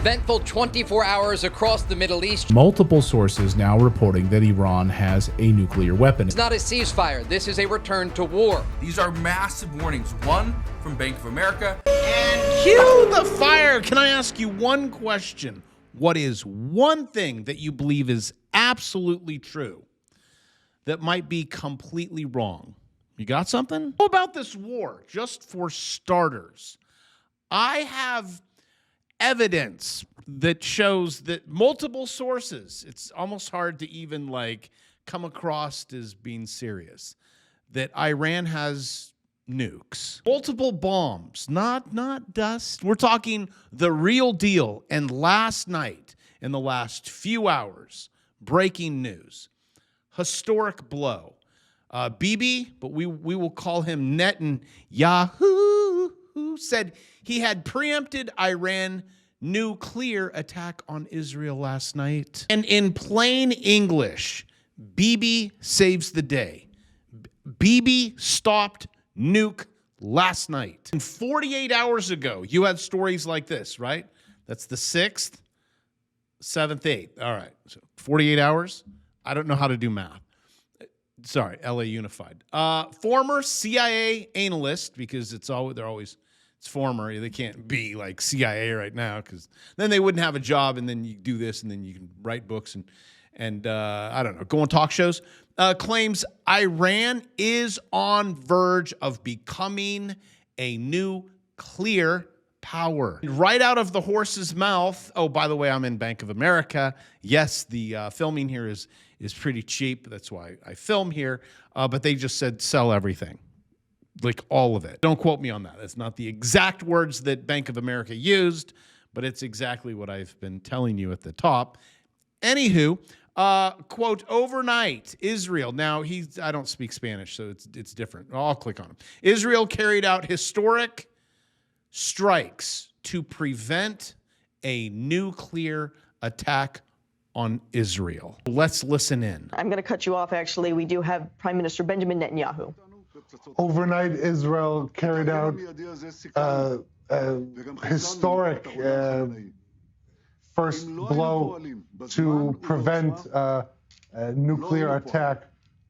Eventful 24 hours across the Middle East. Multiple sources now reporting that Iran has a nuclear weapon. It's not a ceasefire. This is a return to war. These are massive warnings. One from Bank of America. And cue the fire. Can I ask you one question? What is one thing that you believe is absolutely true that might be completely wrong? You got something? How about this war? Just for starters, I have evidence that shows that multiple sources, it's almost hard to even come across as being serious, that Iran has nukes, multiple bombs, not dust. We're talking the real deal. And last night, in the last few hours, breaking news, historic blow. Bibi, but we will call him Netanyahu, said he had preempted Iran nuclear attack on Israel last night. And in plain English, Bibi saves the day. Bibi stopped nuke last night. And 48 hours ago, you had stories like this, right? That's the 6th, 7th, 8th. All right, so 48 hours. I don't know how to do math. Sorry, LA Unified. Former CIA analyst, because it's former. They can't be like CIA right now, because then they wouldn't have a job, and then you do this, and then you can write books and I don't know, go on talk shows. Claims Iran is on verge of becoming a nuclear power. Right out of the horse's mouth. Oh, by the way, I'm in Bank of America. Yes, the filming here is pretty cheap. That's why I film here. But they just said sell everything, like all of it. Don't quote me on that. That's not the exact words that Bank of America used, but it's exactly what I've been telling you at the top. Anywho, quote, overnight, Israel. Now, I don't speak Spanish, so it's different. I'll click on him. Israel carried out historic strikes to prevent a nuclear attack on Israel. Let's listen in. I'm going to cut you off, actually. We do have Prime Minister Benjamin Netanyahu. Overnight, Israel carried out historic first blow to prevent a nuclear attack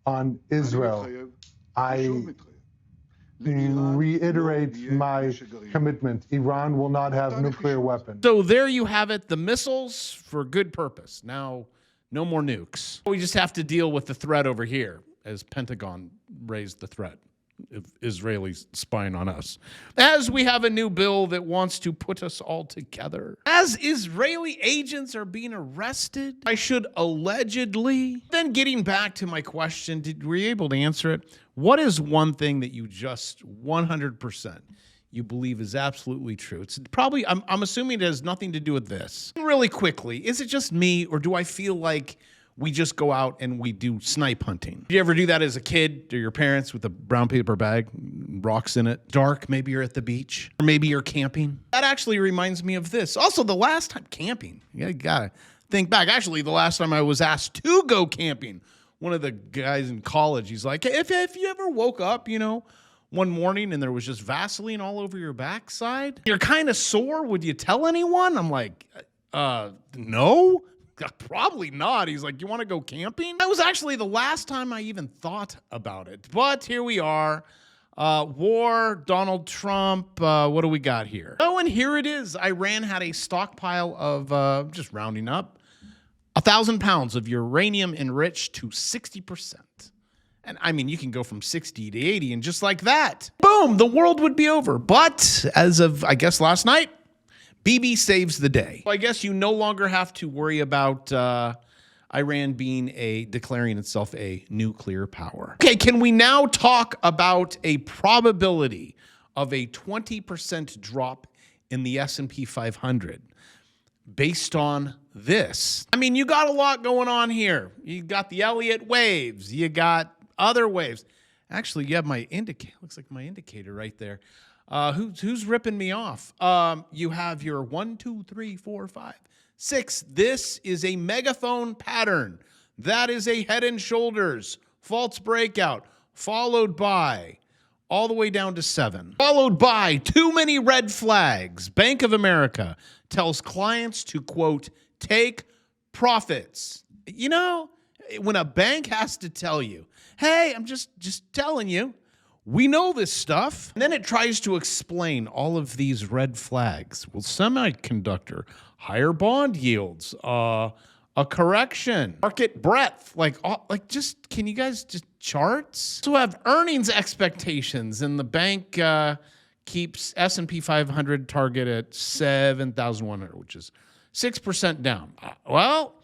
on Israel. I reiterate my commitment. Iran will not have nuclear weapons. So there you have it, the missiles for good purpose. Now, no more nukes. We just have to deal with the threat over here, as Pentagon raised the threat of Israelis spying on us. As we have a new bill that wants to put us all together. As Israeli agents are being arrested, I should allegedly. Then getting back to my question, were you able to answer it? What is one thing that you just 100% you believe is absolutely true? It's probably, I'm assuming it has nothing to do with this. Really quickly, is it just me, or do I feel like we just go out and we do snipe hunting? Did you ever do that as a kid, to your parents with a brown paper bag, rocks in it? Dark, maybe you're at the beach, or maybe you're camping. That actually reminds me of this. Also, the last time camping, you gotta think back. Actually, the last time I was asked to go camping, one of the guys in college, he's like, hey, if you ever woke up, one morning and there was just Vaseline all over your backside, you're kind of sore, would you tell anyone? I'm like, no. Probably not. He's like, you want to go camping? That was actually the last time I even thought about it. But here we are. War, Donald Trump. What do we got here? Oh, and here it is. Iran had a stockpile of, just rounding up, 1,000 pounds of uranium enriched to 60%. And I mean, you can go from 60 to 80 and just like that, boom, the world would be over. But as of, I guess, last night, Bibi saves the day. I guess you no longer have to worry about Iran declaring itself a nuclear power. Okay, can we now talk about a probability of a 20% drop in the S&P 500 based on this? I mean, you got a lot going on here. You got the Elliott waves. You got other waves. Actually, you have my indicator. Looks like my indicator right there. Who's ripping me off? You have your 1, 2, 3, 4, 5, 6. This is a megaphone pattern. That is a Head and Shoulders false breakout, followed by all the way down to 7, followed by too many red flags. Bank of America tells clients to, quote, take profits. You know, when a bank has to tell you, hey, I'm just telling you, we know this stuff. And then it tries to explain all of these red flags. Well, semiconductor, higher bond yields, a correction, market breadth, just can you guys just charts? So have earnings expectations, and the bank keeps S&P 500 target at 7,100, which is 6% down. Well,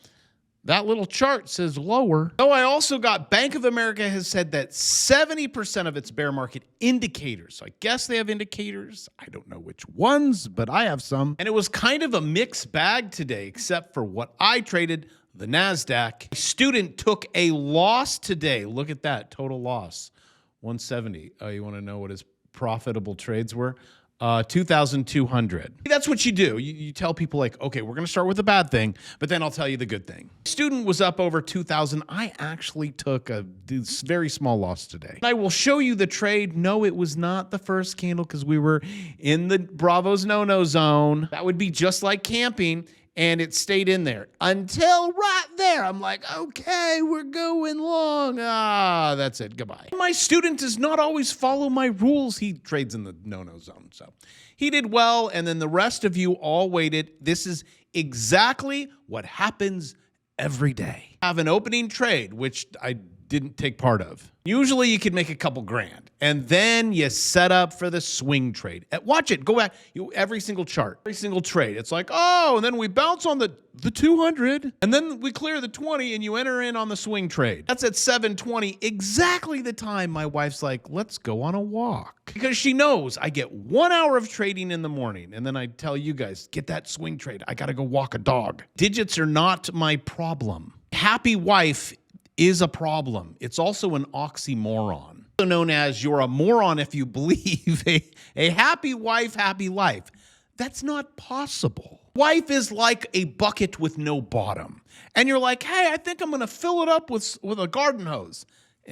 that little chart says lower. Oh, I also got Bank of America has said that 70% of its bear market indicators. So I guess they have indicators. I don't know which ones, but I have some. And it was kind of a mixed bag today, except for what I traded, the NASDAQ. A student took a loss today. Look at that, total loss, 170. You want to know what his profitable trades were? 2,200. That's what you do. You tell people like, okay, we're going to start with the bad thing, but then I'll tell you the good thing. Student was up over 2,000. I actually took a very small loss today. I will show you the trade. No, it was not the first candle because we were in the Bravo's no-no zone. That would be just like camping. And it stayed in there until right there. I'm like, okay, we're going long. That's it. Goodbye. My student does not always follow my rules. He trades in the no-no zone. So he did well. And then the rest of you all waited. This is exactly what happens every day. I have an opening trade, which I didn't take part of. Usually you could make a couple grand, and then you set up for the swing trade. Watch it. Go back. Every single chart, every single trade. It's like, oh, and then we bounce on the 200, and then we clear the 20, and you enter in on the swing trade. That's at 7:20, exactly the time my wife's like, let's go on a walk. Because she knows I get 1 hour of trading in the morning, and then I tell you guys, get that swing trade. I got to go walk a dog. Digits are not my problem. Happy wife is a problem. It's also an oxymoron. Also known as you're a moron if you believe a happy wife, happy life. That's not possible. Wife is like a bucket with no bottom. And you're like, hey, I think I'm going to fill it up with a garden hose.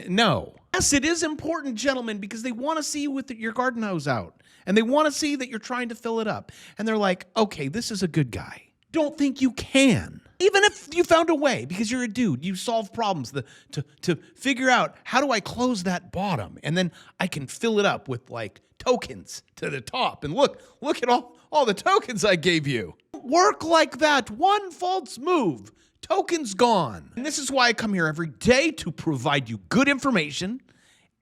No. Yes, it is important, gentlemen, because they want to see you with your garden hose out. And they want to see that you're trying to fill it up. And they're like, okay, this is a good guy. Don't think you can. Even if you found a way, because you're a dude, you solve problems to figure out how do I close that bottom, and then I can fill it up with like tokens to the top. And look at all the tokens I gave you. Work like that. One false move, tokens gone. And this is why I come here every day to provide you good information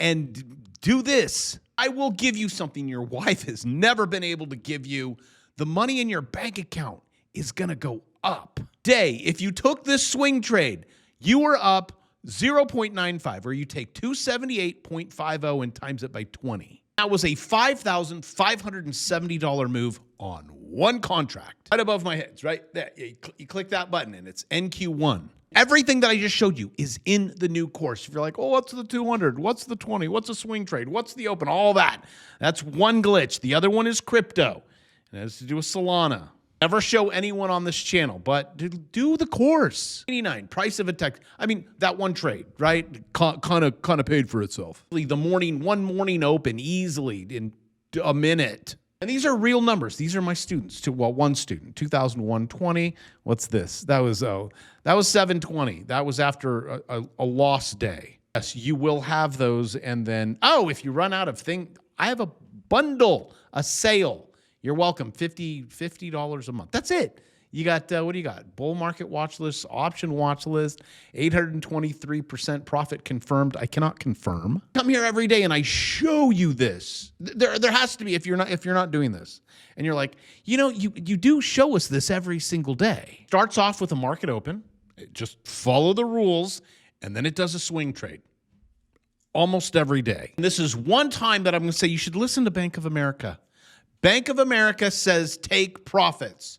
and do this. I will give you something your wife has never been able to give you. The money in your bank account is going to go up. If you took this swing trade, you were up 0.95, or you take 278.50 and times it by 20. That was a $5,570 move on one contract. Right above my head, right there. You click that button and it's NQ1. Everything that I just showed you is in the new course. If you're like, oh, what's the 200? What's the 20? What's a swing trade? What's the open? All that. That's one glitch. The other one is crypto. It has to do with Solana. Never show anyone on this channel, but do the course. 89, price of a tech. I mean, that one trade, right? Kind of paid for itself. One morning open easily in a minute. And these are real numbers. These are my students. One student, 2001-20. What's this? That was 720. That was after a lost day. Yes, you will have those. And then, if you run out of thing, I have a bundle, a sale. You're welcome. $50 a month. That's it. You got, what do you got? Bull market watch list, option watch list, 823% profit confirmed. I cannot confirm. Come here every day and I show you this. There has to be, if you're not doing this. And you're like, you do show us this every single day. Starts off with a market open. Just follow the rules. And then it does a swing trade. Almost every day. And this is one time that I'm going to say you should listen to Bank of America. Bank of America says take profits.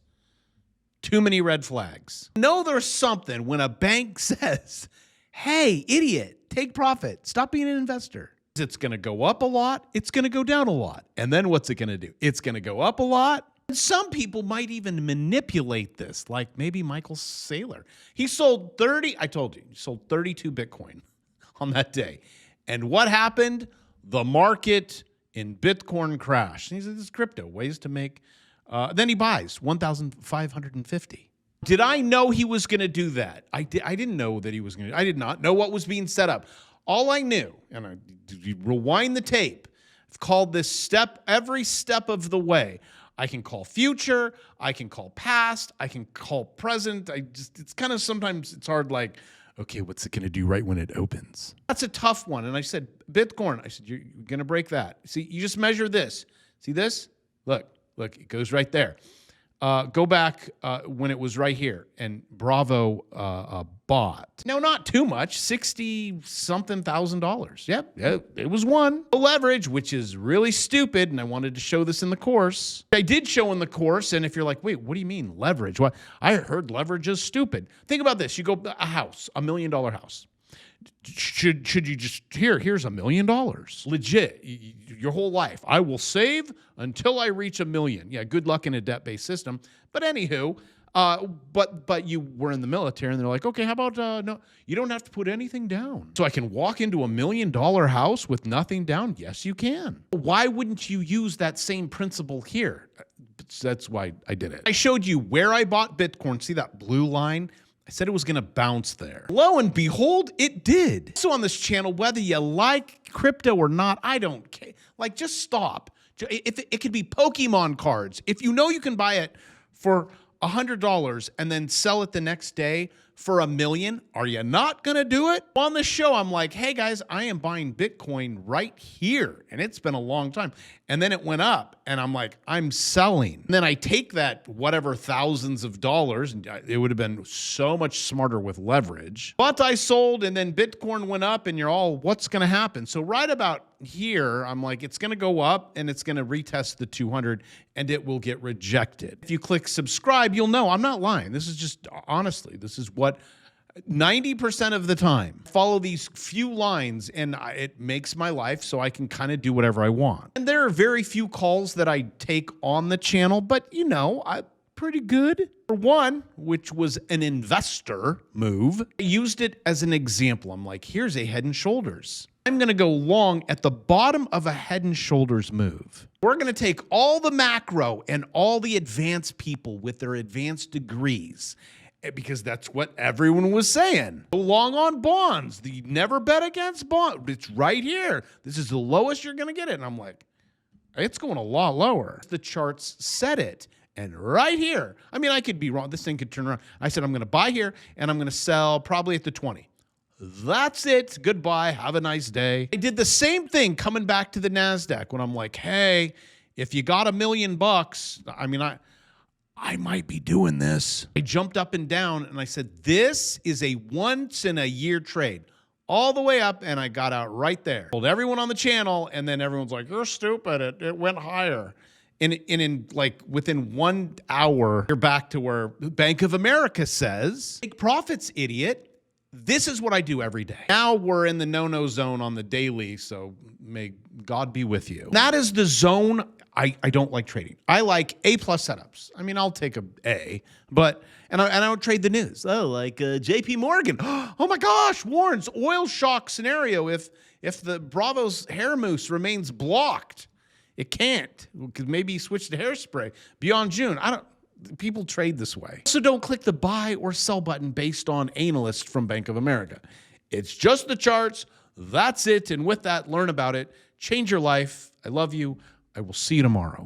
Too many red flags. Know there's something when a bank says, hey, idiot, take profit. Stop being an investor. It's going to go up a lot. It's going to go down a lot. And then what's it going to do? It's going to go up a lot. And some people might even manipulate this, like maybe Michael Saylor. He sold 32 Bitcoin on that day. And what happened? The market in Bitcoin crashed. And he said, this is crypto, ways to make Then he buys 1,550. Did I know he was going to do that? I didn't know that he was going to. I did not know what was being set up. All I knew, and I rewind the tape, I've called this step every step of the way. I can call future, I can call past, I can call present. It's kind of sometimes it's hard, like, okay, what's it going to do right when it opens? That's a tough one. And I said, Bitcoin, I said, you're going to break that. See, you just measure this. See this? Look, it goes right there. Go back when it was right here, and Bravo bought. No, not too much, $60-something thousand. Yep, it was one. The leverage, which is really stupid, and I wanted to show this in the course. I did show in the course, and if you're like, wait, what do you mean leverage? What? I heard leverage is stupid. Think about this. You go a house, $1 million house. Should you just, here's $1 million. Legit, your whole life. I will save until I reach $1 million. Yeah, good luck in a debt-based system. But anywho, but you were in the military, and they're like, okay, how about, no, you don't have to put anything down. So I can walk into $1 million house with nothing down? Yes, you can. Why wouldn't you use that same principle here? That's why I did it. I showed you where I bought Bitcoin. See that blue line? I said it was going to bounce there. Lo and behold, it did. So on this channel, whether you like crypto or not, I don't care. Like, just stop. If it could be Pokemon cards. If you know you can buy it for $100 and then sell it the next day for $1 million, are you not going to do it? On the show, I'm like, hey guys, I am buying Bitcoin right here. And it's been a long time. And then it went up, and I'm like, I'm selling. And then I take that whatever thousands of dollars, and it would have been so much smarter with leverage. But I sold, and then Bitcoin went up, and you're all, what's going to happen? So right about here, I'm like, it's going to go up, and it's going to retest the 200, and it will get rejected. If you click subscribe, you'll know I'm not lying. This is just, honestly, this is what 90% of the time follow these few lines, and it makes my life so I can kind of do whatever I want. And there are very few calls that I take on the channel, but you know, I'm pretty good. For one, which was an investor move, I used it as an example. I'm like, here's a Head and Shoulders. I'm going to go long at the bottom of a Head and Shoulders move. We're going to take all the macro and all the advanced people with their advanced degrees, because that's what everyone was saying. Go long on bonds. You never bet against bonds. It's right here. This is the lowest you're going to get it. And I'm like, it's going a lot lower. The charts said it. And right here, I mean, I could be wrong. This thing could turn around. I said, I'm going to buy here, and I'm going to sell probably at the 20. That's it. Goodbye. Have a nice day. I did the same thing coming back to the NASDAQ when I'm like, hey, if you got $1 million, I mean, I might be doing this. I jumped up and down, and I said, this is a once-in-a-year trade. All the way up, and I got out right there. Told everyone on the channel, and then everyone's like, you're stupid. It went higher. And in like within 1 hour, you're back to where Bank of America says, take profits, idiot. This is what I do every day. Now we're in the no-no zone on the daily, so may God be with you. That is the zone I don't like trading. I like A+ setups. I mean, I'll take A, but and I would trade the news. Oh, like JP Morgan. Oh my gosh, warns oil shock scenario if the Bravo's hair mousse remains blocked. It can't, because maybe switch to hairspray beyond June. People trade this way. So don't click the buy or sell button based on analysts from Bank of America. It's just the charts. That's it. And with that, learn about it. Change your life. I love you. I will see you tomorrow.